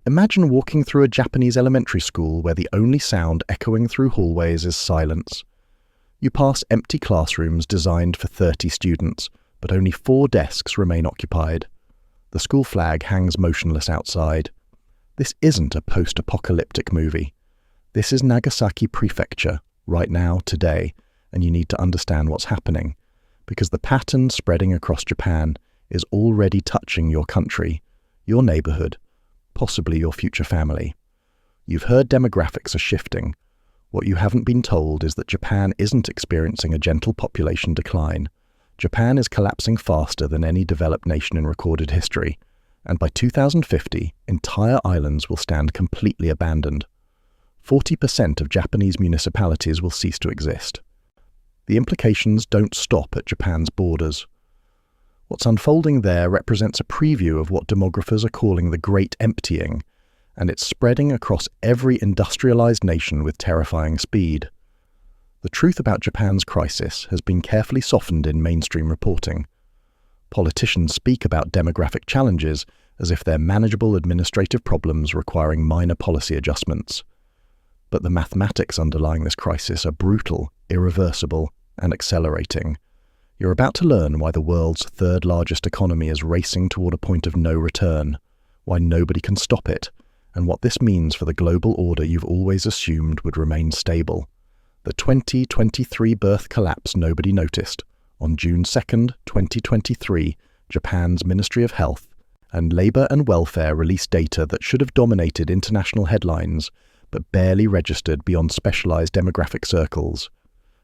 Imagine walking through a Japanese elementary school where the only sound echoing through hallways is silence. You pass empty classrooms designed for 30 students, but only 4 desks remain occupied. The school flag hangs motionless outside. This isn't a post-apocalyptic movie. This is Nagasaki Prefecture, right now, today, and you need to understand what's happening, because the pattern spreading across Japan is already touching your country, your neighborhood, possibly your future family. You've heard demographics are shifting. What you haven't been told is that Japan isn't experiencing a gentle population decline. Japan is collapsing faster than any developed nation in recorded history, and by 2050, entire islands will stand completely abandoned. 40% of Japanese municipalities will cease to exist. The implications don't stop at Japan's borders. What's unfolding there represents a preview of what demographers are calling the Great Emptying, and it's spreading across every industrialized nation with terrifying speed. The truth about Japan's crisis has been carefully softened in mainstream reporting. Politicians speak about demographic challenges as if they're manageable administrative problems requiring minor policy adjustments. But the mathematics underlying this crisis are brutal, irreversible, and accelerating. You're about to learn why the world's third largest economy is racing toward a point of no return, why nobody can stop it, and what this means for the global order you've always assumed would remain stable. The 2023 birth collapse nobody noticed. On June 2nd, 2023, Japan's Ministry of Health and Labour and Welfare released data that should have dominated international headlines, but barely registered beyond specialised demographic circles.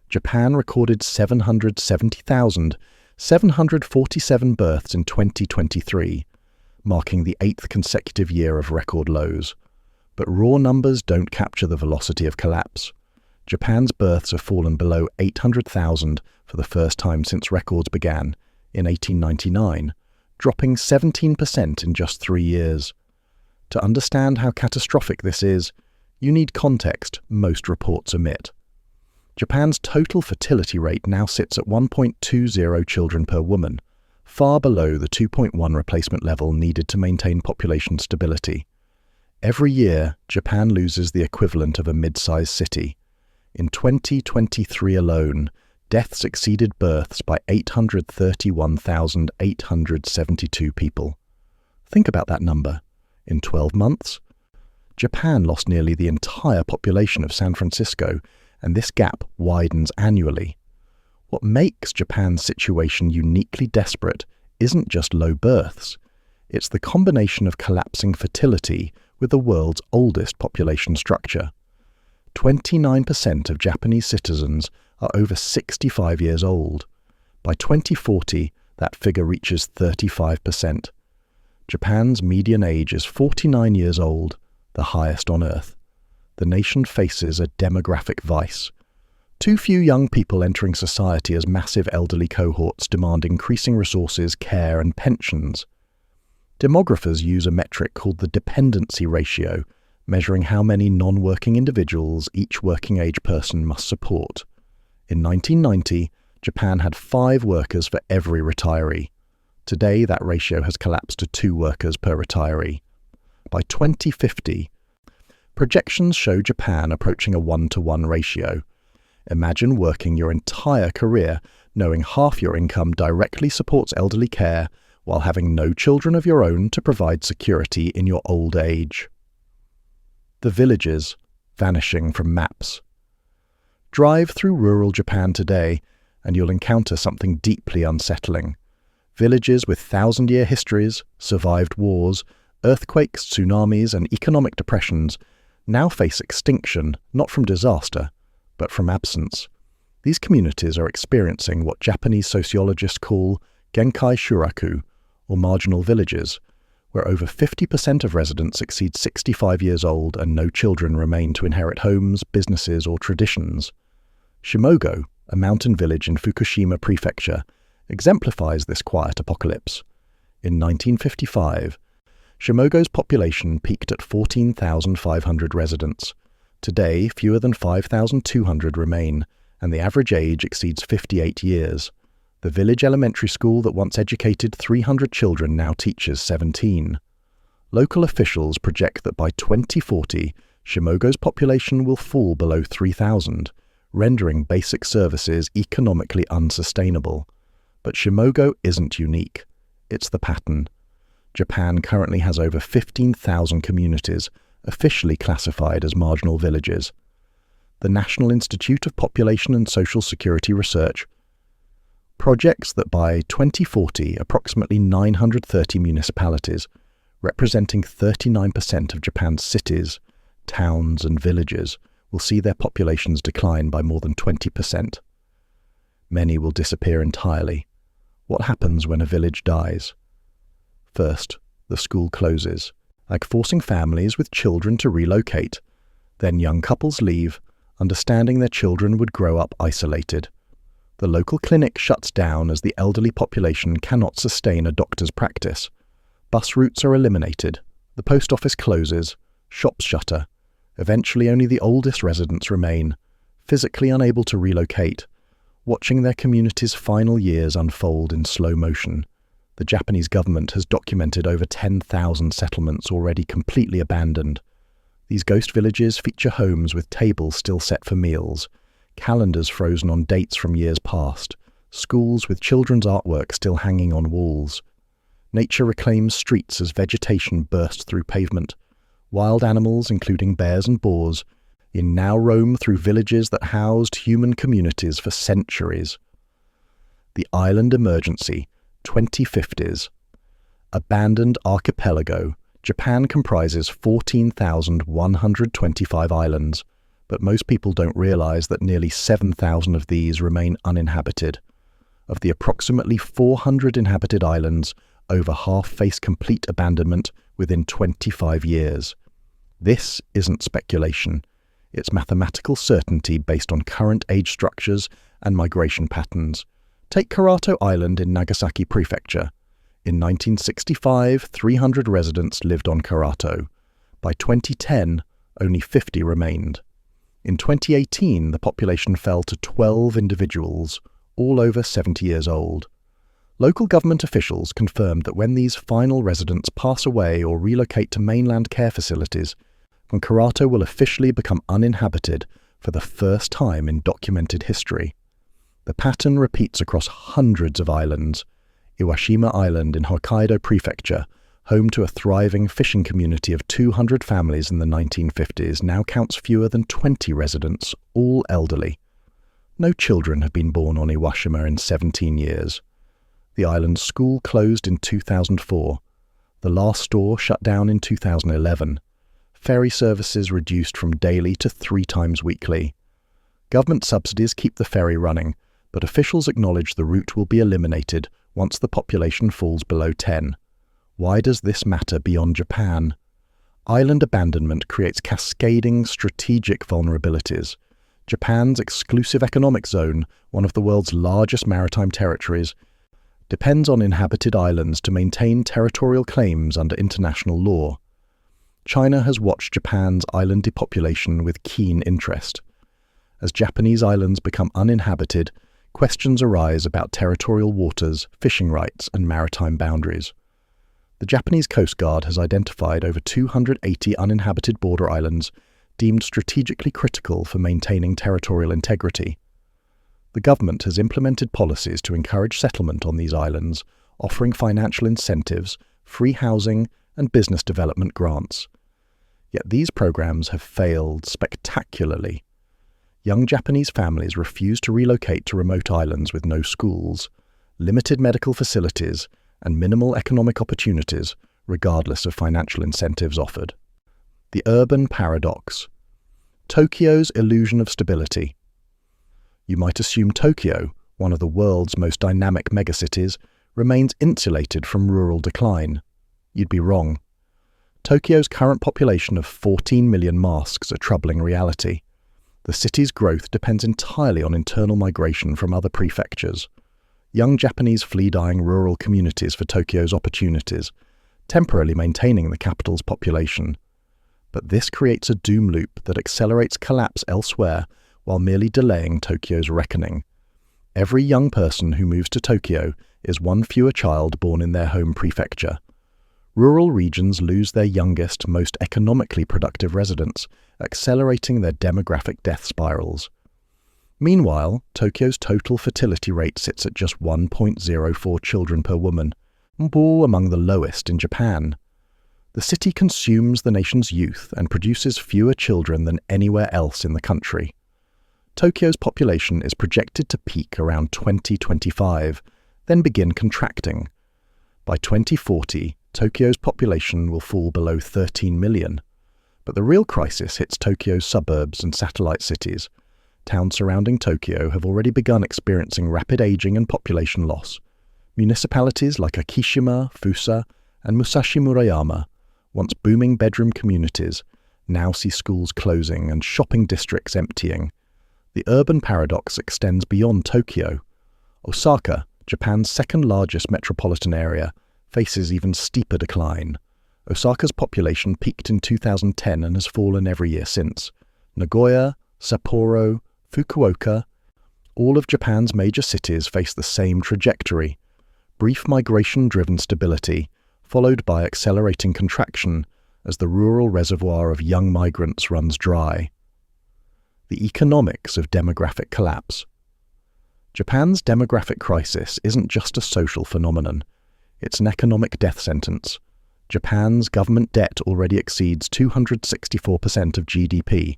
Japan recorded 770,747 births in 2023, marking the 8th consecutive year of record lows. But raw numbers don't capture the velocity of collapse. Japan's births have fallen below 800,000 for the first time since records began, in 1899, dropping 17% in just 3 years. To understand how catastrophic this is, you need context most reports omit. Japan's total fertility rate now sits at 1.20 children per woman, far below the 2.1 replacement level needed to maintain population stability. Every year, Japan loses the equivalent of a mid-sized city. In 2023 alone, deaths exceeded births by 831,872 people. Think about that number. In 12 months, Japan lost nearly the entire population of San Francisco, and this gap widens annually. What makes Japan's situation uniquely desperate isn't just low births. It's the combination of collapsing fertility with the world's oldest population structure. 29% of Japanese citizens are over 65 years old. By 2040, that figure reaches 35%. Japan's median age is 49 years old, the highest on Earth. The nation faces a demographic vice. Too few young people entering society as massive elderly cohorts demand increasing resources, care, and pensions. Demographers use a metric called the dependency ratio, measuring how many non-working individuals each working-age person must support. In 1990, Japan had 5 workers for every retiree. Today, that ratio has collapsed to 2 workers per retiree. By 2050, projections show Japan approaching a 1-to-1 ratio. Imagine working your entire career knowing half your income directly supports elderly care while having no children of your own to provide security in your old age. The villages vanishing from maps. Drive through rural Japan today and you'll encounter something deeply unsettling. Villages with 1,000-year histories, survived wars, earthquakes, tsunamis, and economic depressions now face extinction not from disaster, but from absence. These communities are experiencing what Japanese sociologists call genkai shuraku, or marginal villages, where over 50% of residents exceed 65 years old and no children remain to inherit homes, businesses, or traditions. Shimogo, a mountain village in Fukushima Prefecture, exemplifies this quiet apocalypse. In 1955, Shimogo's population peaked at 14,500 residents. Today, fewer than 5,200 remain, and the average age exceeds 58 years. The village elementary school that once educated 300 children now teaches 17. Local officials project that by 2040, Shimogo's population will fall below 3,000, rendering basic services economically unsustainable. But Shimogo isn't unique. It's the pattern. Japan currently has over 15,000 communities, officially classified as marginal villages. The National Institute of Population and Social Security Research projects that by 2040, approximately 930 municipalities, representing 39% of Japan's cities, towns and villages, will see their populations decline by more than 20%. Many will disappear entirely. What happens when a village dies? First, the school closes, like forcing families with children to relocate. Then young couples leave, understanding their children would grow up isolated. The local clinic shuts down as the elderly population cannot sustain a doctor's practice. Bus routes are eliminated. The post office closes. Shops shutter. Eventually only the oldest residents remain, physically unable to relocate, watching their community's final years unfold in slow motion. The Japanese government has documented over 10,000 settlements already completely abandoned. These ghost villages feature homes with tables still set for meals, calendars frozen on dates from years past, schools with children's artwork still hanging on walls. Nature reclaims streets as vegetation bursts through pavement. Wild animals, including bears and boars, now roam through villages that housed human communities for centuries. The Island Emergency, 2050s. Abandoned archipelago. Japan comprises 14,125 islands, but most people don't realize that nearly 7,000 of these remain uninhabited. Of the approximately 400 inhabited islands, over half face complete abandonment within 25 years. This isn't speculation. It's mathematical certainty based on current age structures and migration patterns. Take Karato Island in Nagasaki Prefecture. In 1965, 300 residents lived on Karato. By 2010, only 50 remained. In 2018, the population fell to 12 individuals, all over 70 years old. Local government officials confirmed that when these final residents pass away or relocate to mainland care facilities, Karato will officially become uninhabited for the first time in documented history. The pattern repeats across hundreds of islands. Iwashima Island in Hokkaido Prefecture, home to a thriving fishing community of 200 families in the 1950s, now counts fewer than 20 residents, all elderly. No children have been born on Iwashima in 17 years. The island's school closed in 2004. The last store shut down in 2011. Ferry services reduced from daily to 3 times weekly. Government subsidies keep the ferry running, but officials acknowledge the route will be eliminated once the population falls below 10. Why does this matter beyond Japan? Island abandonment creates cascading strategic vulnerabilities. Japan's exclusive economic zone, one of the world's largest maritime territories, depends on inhabited islands to maintain territorial claims under international law. China has watched Japan's island depopulation with keen interest. As Japanese islands become uninhabited, questions arise about territorial waters, fishing rights, and maritime boundaries. The Japanese Coast Guard has identified over 280 uninhabited border islands deemed strategically critical for maintaining territorial integrity. The government has implemented policies to encourage settlement on these islands, offering financial incentives, free housing, and business development grants. Yet these programs have failed spectacularly. Young Japanese families refuse to relocate to remote islands with no schools, limited medical facilities, and minimal economic opportunities, regardless of financial incentives offered. The urban paradox. Tokyo's illusion of stability. You might assume Tokyo, one of the world's most dynamic megacities, remains insulated from rural decline. You'd be wrong. Tokyo's current population of 14 million masks a troubling reality. The city's growth depends entirely on internal migration from other prefectures. Young Japanese flee dying rural communities for Tokyo's opportunities, temporarily maintaining the capital's population. But this creates a doom loop that accelerates collapse elsewhere while merely delaying Tokyo's reckoning. Every young person who moves to Tokyo is one fewer child born in their home prefecture. Rural regions lose their youngest, most economically productive residents, accelerating their demographic death spirals. Meanwhile, Tokyo's total fertility rate sits at just 1.04 children per woman, among the lowest in Japan. The city consumes the nation's youth and produces fewer children than anywhere else in the country. Tokyo's population is projected to peak around 2025, then begin contracting. By 2040, Tokyo's population will fall below 13 million. But the real crisis hits Tokyo's suburbs and satellite cities. Towns surrounding Tokyo have already begun experiencing rapid aging and population loss. Municipalities like Akishima, Fusa, and Musashi Murayama, once booming bedroom communities, now see schools closing and shopping districts emptying. The urban paradox extends beyond Tokyo. Osaka, Japan's second-largest metropolitan area, faces even steeper decline. Osaka's population peaked in 2010 and has fallen every year since. Nagoya, Sapporo, Fukuoka, all of Japan's major cities face the same trajectory: brief migration-driven stability, followed by accelerating contraction as the rural reservoir of young migrants runs dry. The economics of demographic collapse. Japan's demographic crisis isn't just a social phenomenon. It's an economic death sentence. Japan's government debt already exceeds 264% of GDP,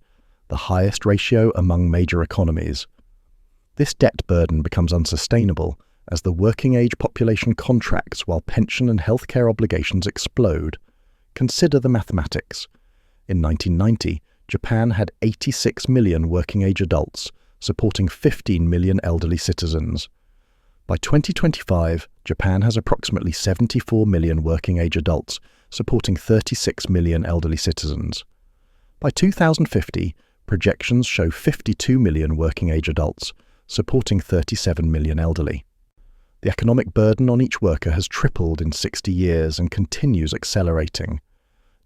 the highest ratio among major economies. This debt burden becomes unsustainable as the working-age population contracts while pension and healthcare obligations explode. Consider the mathematics. In 1990, Japan had 86 million working-age adults, supporting 15 million elderly citizens. By 2025, Japan has approximately 74 million working-age adults, supporting 36 million elderly citizens. By 2050, projections show 52 million working-age adults, supporting 37 million elderly. The economic burden on each worker has tripled in 60 years and continues accelerating.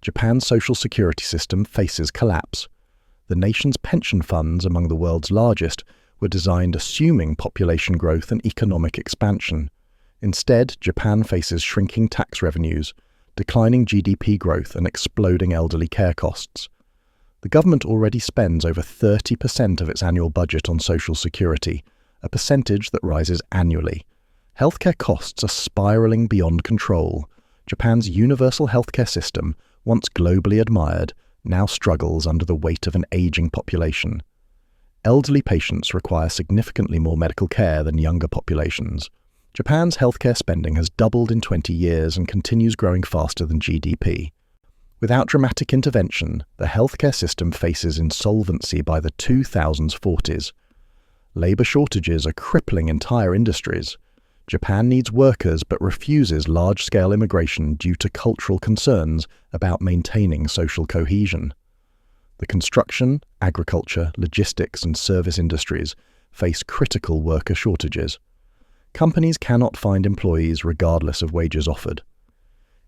Japan's social security system faces collapse. The nation's pension funds, among the world's largest, were designed assuming population growth and economic expansion. Instead, Japan faces shrinking tax revenues, declining GDP growth, and exploding elderly care costs. The government already spends over 30% of its annual budget on social security, a percentage that rises annually. Healthcare costs are spiraling beyond control. Japan's universal healthcare system, once globally admired, now struggles under the weight of an aging population. Elderly patients require significantly more medical care than younger populations. Japan's healthcare spending has doubled in 20 years and continues growing faster than GDP. Without dramatic intervention, the healthcare system faces insolvency by the 2040s. Labor shortages are crippling entire industries. Japan needs workers but refuses large-scale immigration due to cultural concerns about maintaining social cohesion. The construction, agriculture, logistics, and service industries face critical worker shortages. Companies cannot find employees regardless of wages offered.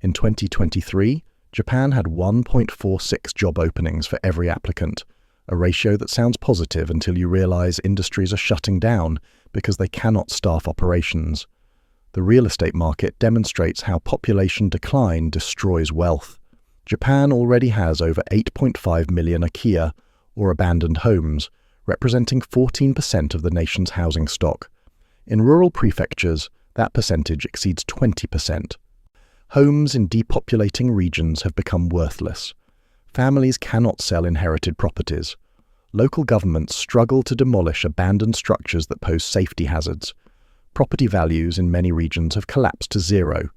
In 2023, Japan had 1.46 job openings for every applicant, a ratio that sounds positive until you realize industries are shutting down because they cannot staff operations. The real estate market demonstrates how population decline destroys wealth. Japan already has over 8.5 million akiya, or abandoned homes, representing 14% of the nation's housing stock. In rural prefectures, that percentage exceeds 20%. Homes in depopulating regions have become worthless. Families cannot sell inherited properties. Local governments struggle to demolish abandoned structures that pose safety hazards. Property values in many regions have collapsed to zero.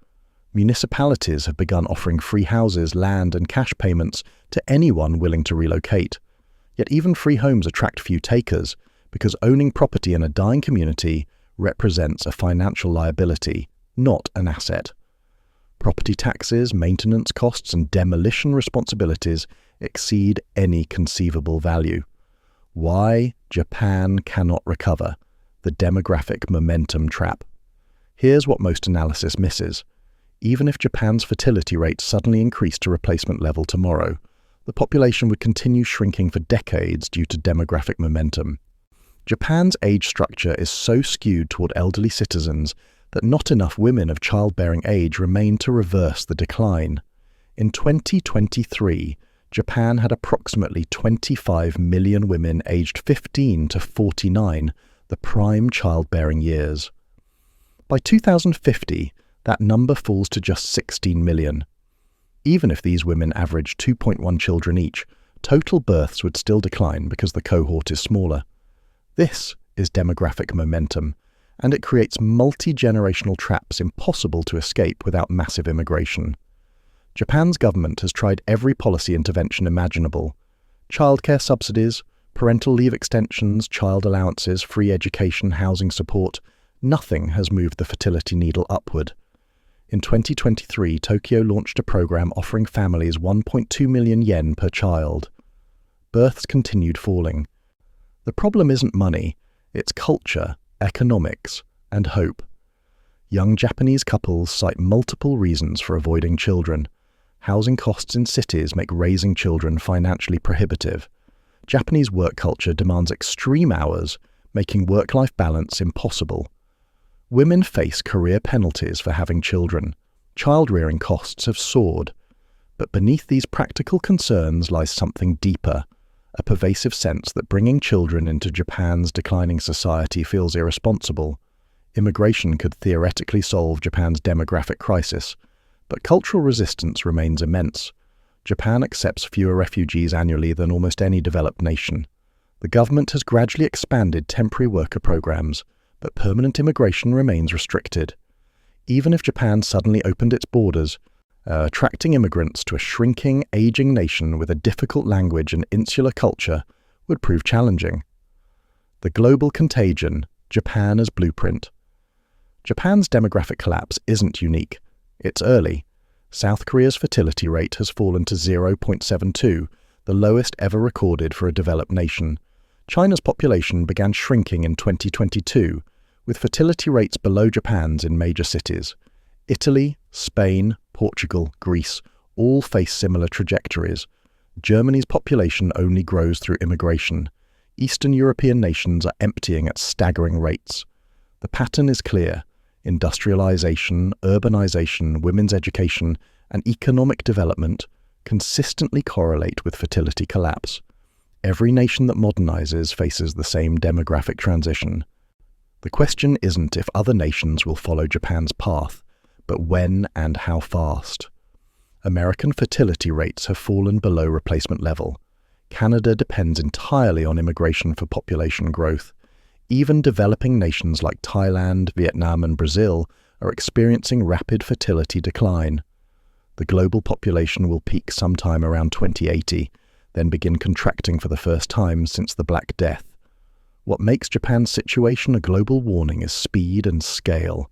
Municipalities have begun offering free houses, land, and cash payments to anyone willing to relocate. Yet even free homes attract few takers, because owning property in a dying community represents a financial liability, not an asset. Property taxes, maintenance costs, and demolition responsibilities exceed any conceivable value. Why Japan cannot recover? The demographic momentum trap. Here's what most analysis misses. Even if Japan's fertility rate suddenly increased to replacement level tomorrow, the population would continue shrinking for decades due to demographic momentum. Japan's age structure is so skewed toward elderly citizens that not enough women of childbearing age remain to reverse the decline. In 2023, Japan had approximately 25 million women aged 15 to 49, the prime childbearing years. By 2050, that number falls to just 16 million. Even if these women average 2.1 children each, total births would still decline because the cohort is smaller. This is demographic momentum, and it creates multi-generational traps impossible to escape without massive immigration. Japan's government has tried every policy intervention imaginable: childcare subsidies, parental leave extensions, child allowances, free education, housing support. Nothing has moved the fertility needle upward. In 2023, Tokyo launched a program offering families 1.2 million yen per child. Births continued falling. The problem isn't money, it's culture, economics, and hope. Young Japanese couples cite multiple reasons for avoiding children. Housing costs in cities make raising children financially prohibitive. Japanese work culture demands extreme hours, making work-life balance impossible. Women face career penalties for having children. Child-rearing costs have soared. But beneath these practical concerns lies something deeper, a pervasive sense that bringing children into Japan's declining society feels irresponsible. Immigration could theoretically solve Japan's demographic crisis, but cultural resistance remains immense. Japan accepts fewer refugees annually than almost any developed nation. The government has gradually expanded temporary worker programs, but permanent immigration remains restricted. Even if Japan suddenly opened its borders, attracting immigrants to a shrinking, aging nation with a difficult language and insular culture would prove challenging. The global contagion, Japan as blueprint. Japan's demographic collapse isn't unique. It's early. South Korea's fertility rate has fallen to 0.72, the lowest ever recorded for a developed nation. China's population began shrinking in 2022, with fertility rates below Japan's in major cities. Italy, Spain, Portugal, Greece all face similar trajectories. Germany's population only grows through immigration. Eastern European nations are emptying at staggering rates. The pattern is clear. Industrialization, urbanization, women's education, and economic development consistently correlate with fertility collapse. Every nation that modernizes faces the same demographic transition. The question isn't if other nations will follow Japan's path, but when and how fast. American fertility rates have fallen below replacement level. Canada depends entirely on immigration for population growth. Even developing nations like Thailand, Vietnam, and Brazil are experiencing rapid fertility decline. The global population will peak sometime around 2080, then begin contracting for the first time since the Black Death. What makes Japan's situation a global warning is speed and scale.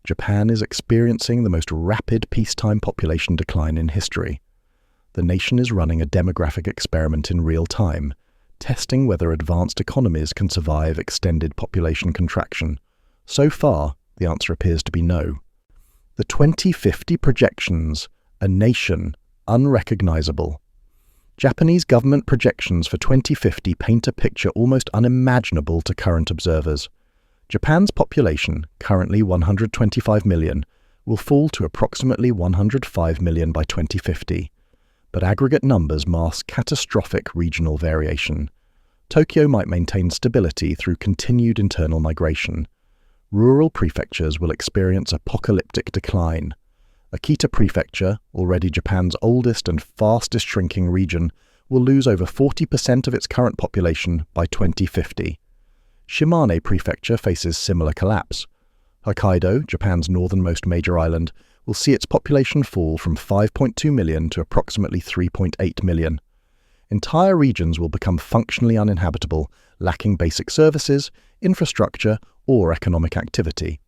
Japan is experiencing the most rapid peacetime population decline in history. The nation is running a demographic experiment in real time, testing whether advanced economies can survive extended population contraction. So far, the answer appears to be no. The 2050 projections, a nation unrecognizable. Japanese government projections for 2050 paint a picture almost unimaginable to current observers. Japan's population, currently 125 million, will fall to approximately 105 million by 2050. But aggregate numbers mask catastrophic regional variation. Tokyo might maintain stability through continued internal migration. Rural prefectures will experience apocalyptic decline. Akita Prefecture, already Japan's oldest and fastest shrinking region, will lose over 40% of its current population by 2050. Shimane Prefecture faces similar collapse. Hokkaido, Japan's northernmost major island, will see its population fall from 5.2 million to approximately 3.8 million. Entire regions will become functionally uninhabitable, lacking basic services, infrastructure, or economic activity.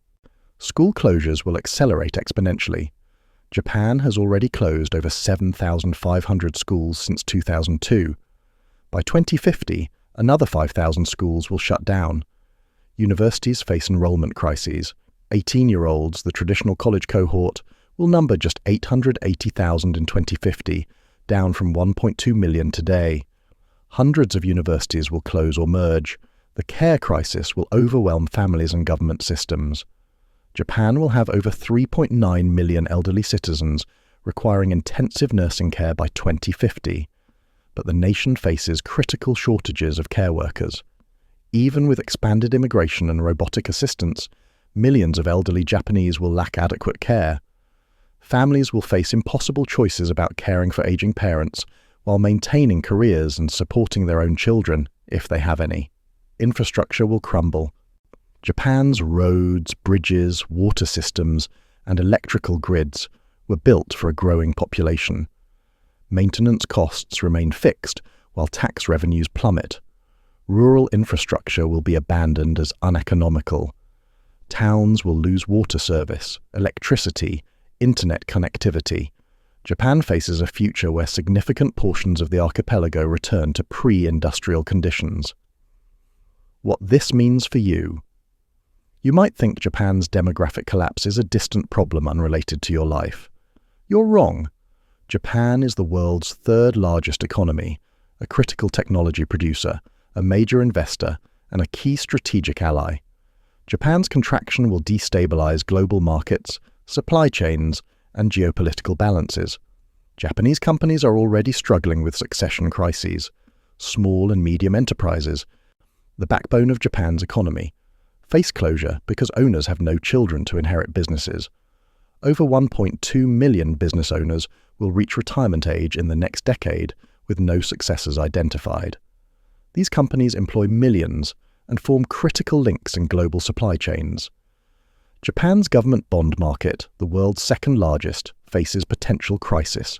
School closures will accelerate exponentially. Japan has already closed over 7,500 schools since 2002. By 2050, another 5,000 schools will shut down. Universities face enrollment crises. 18-year-olds, the traditional college cohort, will number just 880,000 in 2050, down from 1.2 million today. Hundreds of universities will close or merge. The care crisis will overwhelm families and government systems. Japan will have over 3.9 million elderly citizens requiring intensive nursing care by 2050, but the nation faces critical shortages of care workers. Even with expanded immigration and robotic assistance, millions of elderly Japanese will lack adequate care. Families will face impossible choices about caring for aging parents while maintaining careers and supporting their own children, if they have any. Infrastructure will crumble. Japan's roads, bridges, water systems, and electrical grids were built for a growing population. Maintenance costs remain fixed while tax revenues plummet. Rural infrastructure will be abandoned as uneconomical. Towns will lose water service, electricity, internet connectivity. Japan faces a future where significant portions of the archipelago return to pre-industrial conditions. What this means for you. You might think Japan's demographic collapse is a distant problem unrelated to your life. You're wrong. Japan is the world's third largest economy, a critical technology producer, a major investor, and a key strategic ally. Japan's contraction will destabilize global markets, supply chains, and geopolitical balances. Japanese companies are already struggling with succession crises. Small and medium enterprises, the backbone of Japan's economy, face closure because owners have no children to inherit businesses. Over 1.2 million business owners will reach retirement age in the next decade with no successors identified. These companies employ millions and form critical links in global supply chains. Japan's government bond market, the world's second largest, faces potential crisis.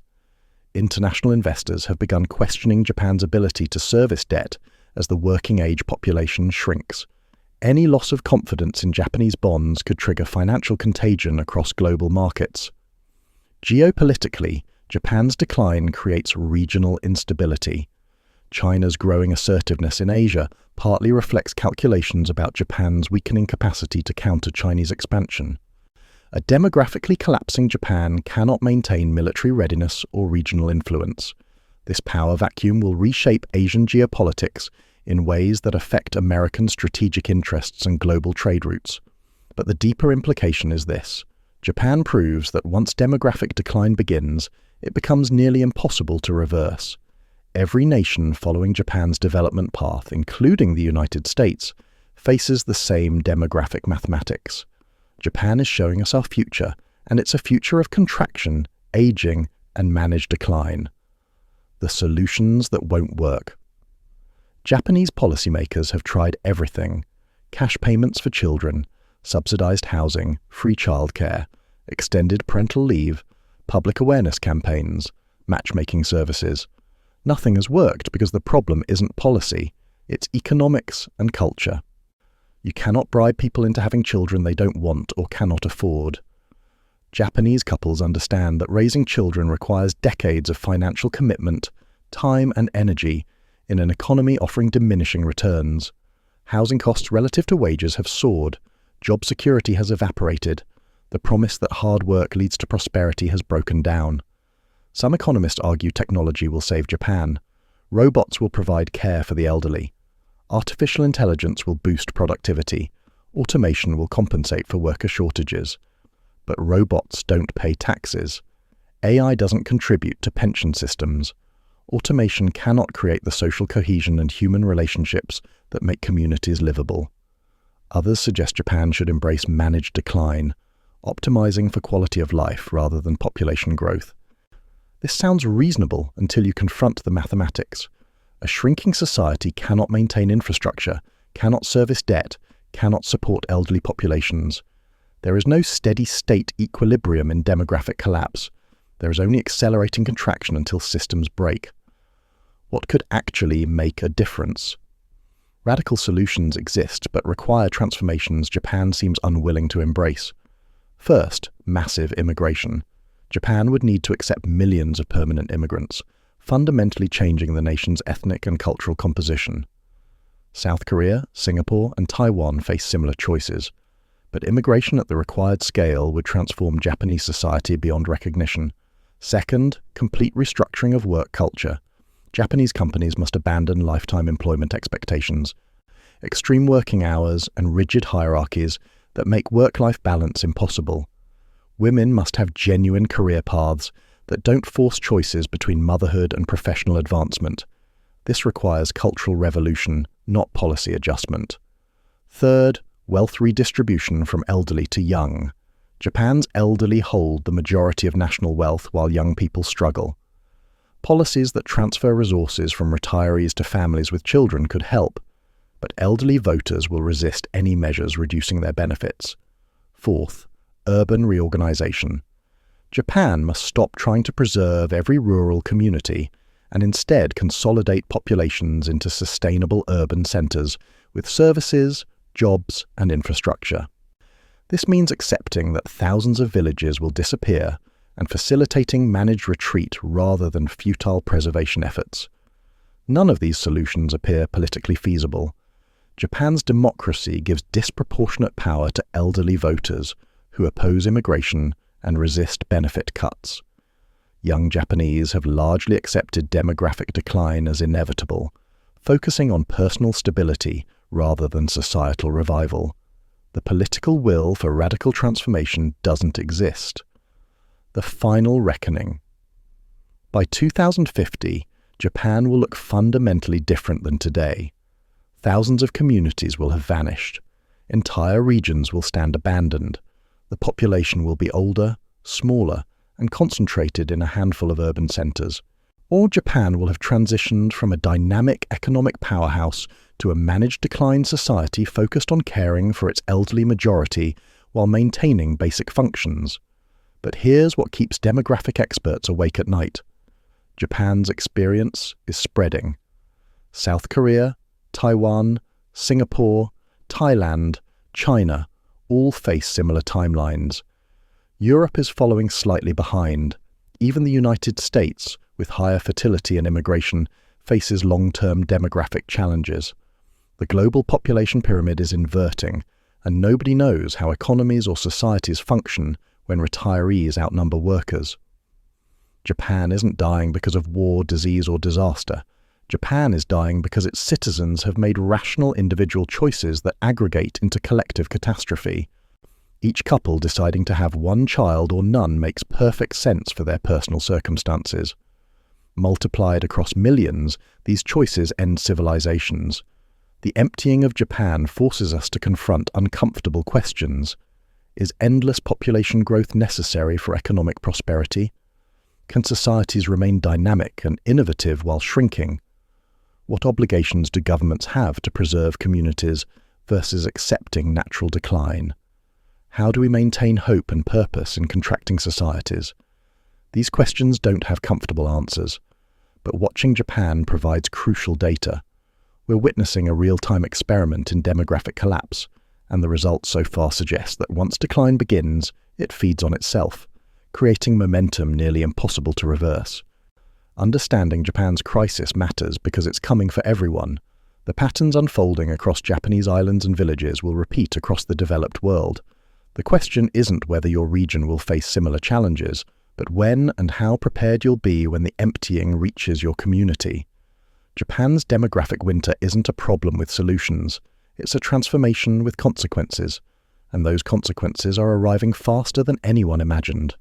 International investors have begun questioning Japan's ability to service debt as the working-age population shrinks. Any loss of confidence in Japanese bonds could trigger financial contagion across global markets. Geopolitically, Japan's decline creates regional instability. China's growing assertiveness in Asia partly reflects calculations about Japan's weakening capacity to counter Chinese expansion. A demographically collapsing Japan cannot maintain military readiness or regional influence. This power vacuum will reshape Asian geopolitics in ways that affect American strategic interests and global trade routes. But the deeper implication is this. Japan proves that once demographic decline begins, it becomes nearly impossible to reverse. Every nation following Japan's development path, including the United States, faces the same demographic mathematics. Japan is showing us our future, and it's a future of contraction, aging, and managed decline. The solutions that won't work. Japanese policymakers have tried everything: cash payments for children, subsidized housing, free childcare, extended parental leave, public awareness campaigns, matchmaking services. Nothing has worked because the problem isn't policy, it's economics and culture. You cannot bribe people into having children they don't want or cannot afford. Japanese couples understand that raising children requires decades of financial commitment, time and energy in an economy offering diminishing returns. Housing costs relative to wages have soared, job security has evaporated, the promise that hard work leads to prosperity has broken down. Some economists argue technology will save Japan. Robots will provide care for the elderly. Artificial intelligence will boost productivity. Automation will compensate for worker shortages. But robots don't pay taxes. AI doesn't contribute to pension systems. Automation cannot create the social cohesion and human relationships that make communities livable. Others suggest Japan should embrace managed decline, optimizing for quality of life rather than population growth. This sounds reasonable until you confront the mathematics. A shrinking society cannot maintain infrastructure, cannot service debt, cannot support elderly populations. There is no steady-state equilibrium in demographic collapse. There is only accelerating contraction until systems break. What could actually make a difference? Radical solutions exist but require transformations Japan seems unwilling to embrace. First, massive immigration. Japan would need to accept millions of permanent immigrants, fundamentally changing the nation's ethnic and cultural composition. South Korea, Singapore, and Taiwan face similar choices, but immigration at the required scale would transform Japanese society beyond recognition. Second, complete restructuring of work culture. Japanese companies must abandon lifetime employment expectations. Extreme working hours and rigid hierarchies that make work-life balance impossible. Women must have genuine career paths that don't force choices between motherhood and professional advancement. This requires cultural revolution, not policy adjustment. Third, wealth redistribution from elderly to young. Japan's elderly hold the majority of national wealth while young people struggle. Policies that transfer resources from retirees to families with children could help, but elderly voters will resist any measures reducing their benefits. Fourth, urban reorganization. Japan must stop trying to preserve every rural community and instead consolidate populations into sustainable urban centers with services, jobs, and infrastructure. This means accepting that thousands of villages will disappear and facilitating managed retreat rather than futile preservation efforts. None of these solutions appear politically feasible. Japan's democracy gives disproportionate power to elderly voters who oppose immigration and resist benefit cuts. Young Japanese have largely accepted demographic decline as inevitable, focusing on personal stability rather than societal revival. The political will for radical transformation doesn't exist. The final reckoning. By 2050, Japan will look fundamentally different than today. Thousands of communities will have vanished. Entire regions will stand abandoned. The population will be older, smaller, and concentrated in a handful of urban centers. Or Japan will have transitioned from a dynamic economic powerhouse to a managed decline society focused on caring for its elderly majority while maintaining basic functions. But here's what keeps demographic experts awake at night. Japan's experience is spreading. South Korea, Taiwan, Singapore, Thailand, China all face similar timelines. Europe is following slightly behind. Even the United States, with higher fertility and immigration, faces long-term demographic challenges. The global population pyramid is inverting, and nobody knows how economies or societies function when retirees outnumber workers. Japan isn't dying because of war, disease, or disaster. Japan is dying because its citizens have made rational individual choices that aggregate into collective catastrophe. Each couple deciding to have one child or none makes perfect sense for their personal circumstances. Multiplied across millions, these choices end civilizations. The emptying of Japan forces us to confront uncomfortable questions. Is endless population growth necessary for economic prosperity? Can societies remain dynamic and innovative while shrinking? What obligations do governments have to preserve communities versus accepting natural decline? How do we maintain hope and purpose in contracting societies? These questions don't have comfortable answers, but watching Japan provides crucial data. We're witnessing a real-time experiment in demographic collapse, and the results so far suggest that once decline begins, it feeds on itself, creating momentum nearly impossible to reverse. Understanding Japan's crisis matters because it's coming for everyone. The patterns unfolding across Japanese islands and villages will repeat across the developed world. The question isn't whether your region will face similar challenges, but when and how prepared you'll be when the emptying reaches your community. Japan's demographic winter isn't a problem with solutions. It's a transformation with consequences, and those consequences are arriving faster than anyone imagined.